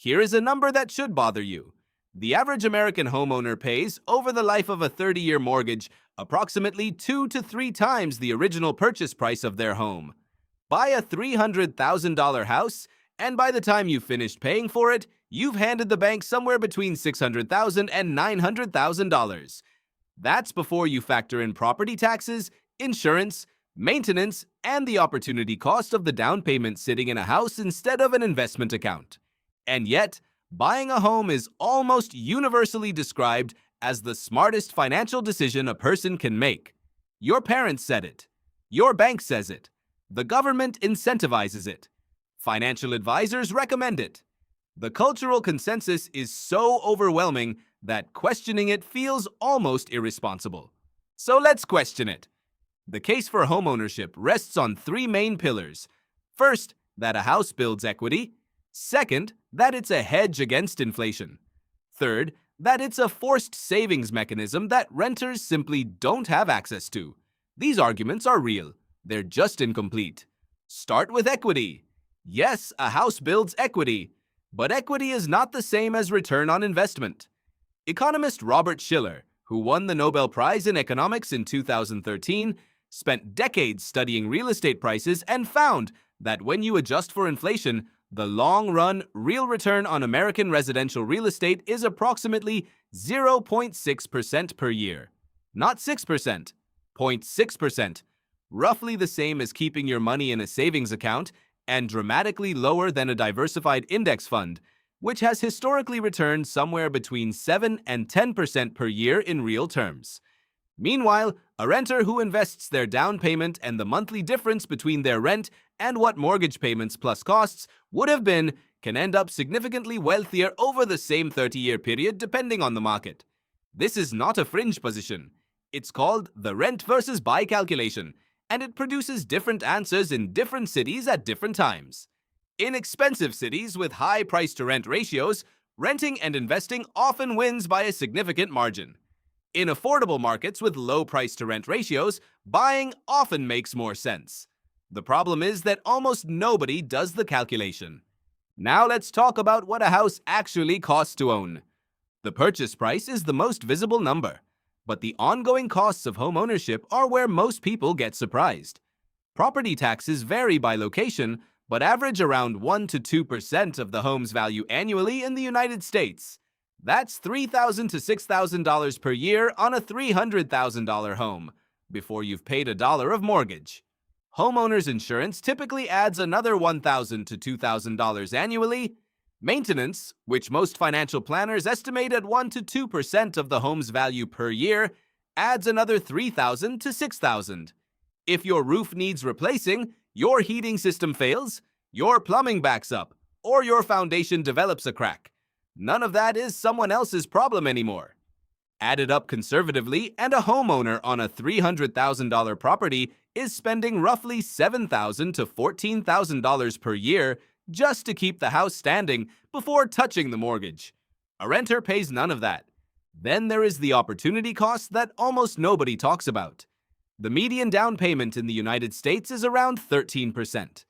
Here is a number that should bother you. The average American homeowner pays, over the life of a 30-year mortgage, approximately 2 to 3 times the original purchase price of their home. Buy a $300,000 house, and by the time you've finished paying for it, you've handed the bank somewhere between $600,000 and $900,000. That's before you factor in property taxes, insurance, maintenance, and the opportunity cost of the down payment sitting in a house instead of an investment account. And yet, buying a home is almost universally described as the smartest financial decision a person can make. Your parents said it. Your bank says it. The government incentivizes it. Financial advisors recommend it. The cultural consensus is so overwhelming that questioning it feels almost irresponsible. So let's question it. The case for homeownership rests on 3 main pillars. First, that a house builds equity. Second, that it's a hedge against inflation. Third, that it's a forced savings mechanism that renters simply don't have access to. These arguments are real. They're just incomplete. Start with equity. Yes, a house builds equity, but equity is not the same as return on investment. Economist Robert Shiller, who won the Nobel Prize in economics in 2013, spent decades studying real estate prices and found that when you adjust for inflation, the long-run real return on American residential real estate is approximately 0.6% per year. Not 6%, 0.6%, roughly the same as keeping your money in a savings account and dramatically lower than a diversified index fund, which has historically returned somewhere between 7 and 10% per year in real terms. Meanwhile, a renter who invests their down payment and the monthly difference between their rent and what mortgage payments plus costs would have been can end up significantly wealthier over the same 30-year period depending on the market. This is not a fringe position. It's called the rent versus buy calculation, and it produces different answers in different cities at different times. In expensive cities with high price-to-rent ratios, renting and investing often wins by a significant margin. In affordable markets with low price-to-rent ratios, buying often makes more sense. The problem is that almost nobody does the calculation. Now let's talk about what a house actually costs to own. The purchase price is the most visible number, but the ongoing costs of home ownership are where most people get surprised. Property taxes vary by location, but average around 1 to 2% of the home's value annually in the United States. That's $3,000 to $6,000 per year on a $300,000 home, before you've paid $1 of mortgage. Homeowners insurance typically adds another $1,000 to $2,000 annually. Maintenance, which most financial planners estimate at 1 to 2% of the home's value per year, adds another $3,000 to $6,000. If your roof needs replacing, your heating system fails, your plumbing backs up, or your foundation develops a crack, none of that is someone else's problem anymore. Added up conservatively, and a homeowner on a $300,000 property is spending roughly $7,000 to $14,000 per year just to keep the house standing before touching the mortgage. A renter pays none of that. Then there is the opportunity cost that almost nobody talks about. The median down payment in the United States is around 13%.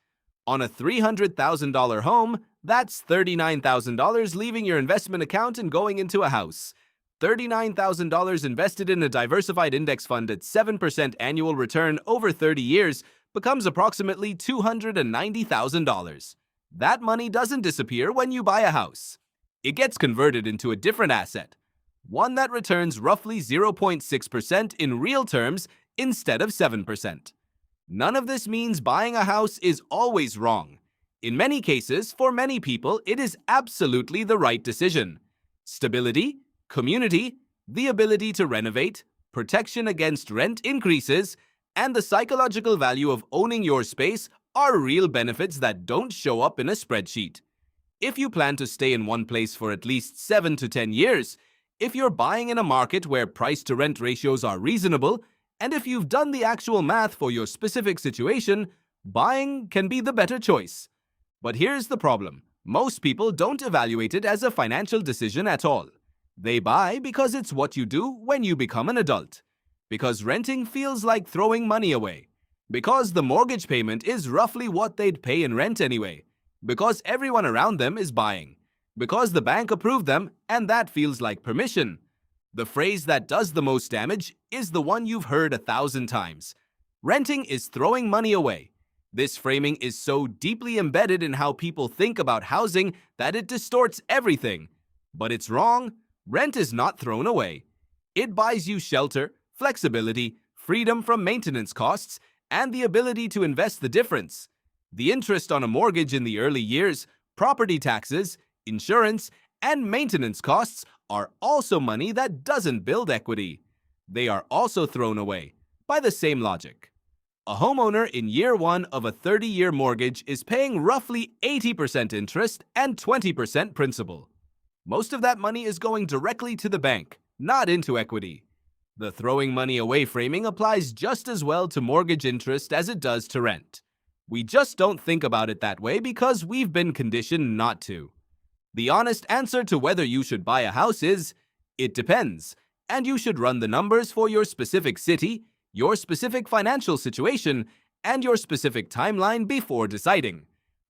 On a $300,000 home, that's $39,000 leaving your investment account and going into a house. $39,000 invested in a diversified index fund at 7% annual return over 30 years becomes approximately $290,000. That money doesn't disappear when you buy a house. It gets converted into a different asset, one that returns roughly 0.6% in real terms instead of 7%. None of this means buying a house is always wrong. In many cases, for many people, it is absolutely the right decision. Stability, community, the ability to renovate, protection against rent increases, and the psychological value of owning your space are real benefits that don't show up in a spreadsheet. If you plan to stay in one place for at least 7 to 10 years, if you're buying in a market where price-to-rent ratios are reasonable, and if you've done the actual math for your specific situation, buying can be the better choice. But here's the problem. Most people don't evaluate it as a financial decision at all. They buy because it's what you do when you become an adult. Because renting feels like throwing money away. Because the mortgage payment is roughly what they'd pay in rent anyway. Because everyone around them is buying. because the bank approved them and that feels like permission. The phrase that does the most damage is the one you've heard 1,000 times. Renting is throwing money away. This framing is so deeply embedded in how people think about housing that it distorts everything. But it's wrong. Rent is not thrown away. It buys you shelter, flexibility, freedom from maintenance costs, and the ability to invest the difference. The interest on a mortgage in the early years, property taxes, insurance, and maintenance costs are also money that doesn't build equity. They are also thrown away by the same logic. A homeowner in year one of a 30-year mortgage is paying roughly 80% interest and 20% principal. Most of that money is going directly to the bank, not into equity. The throwing money away framing applies just as well to mortgage interest as it does to rent. We just don't think about it that way because we've been conditioned not to. The honest answer to whether you should buy a house is, it depends, and you should run the numbers for your specific city, your specific financial situation, and your specific timeline before deciding.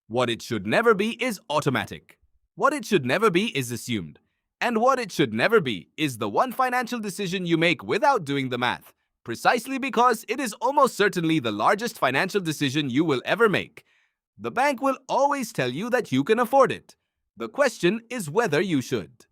What it should never be is automatic. What it should never be is assumed. And what it should never be is the one financial decision you make without doing the math, precisely because it is almost certainly the largest financial decision you will ever make. The bank will always tell you that you can afford it. The question is whether you should.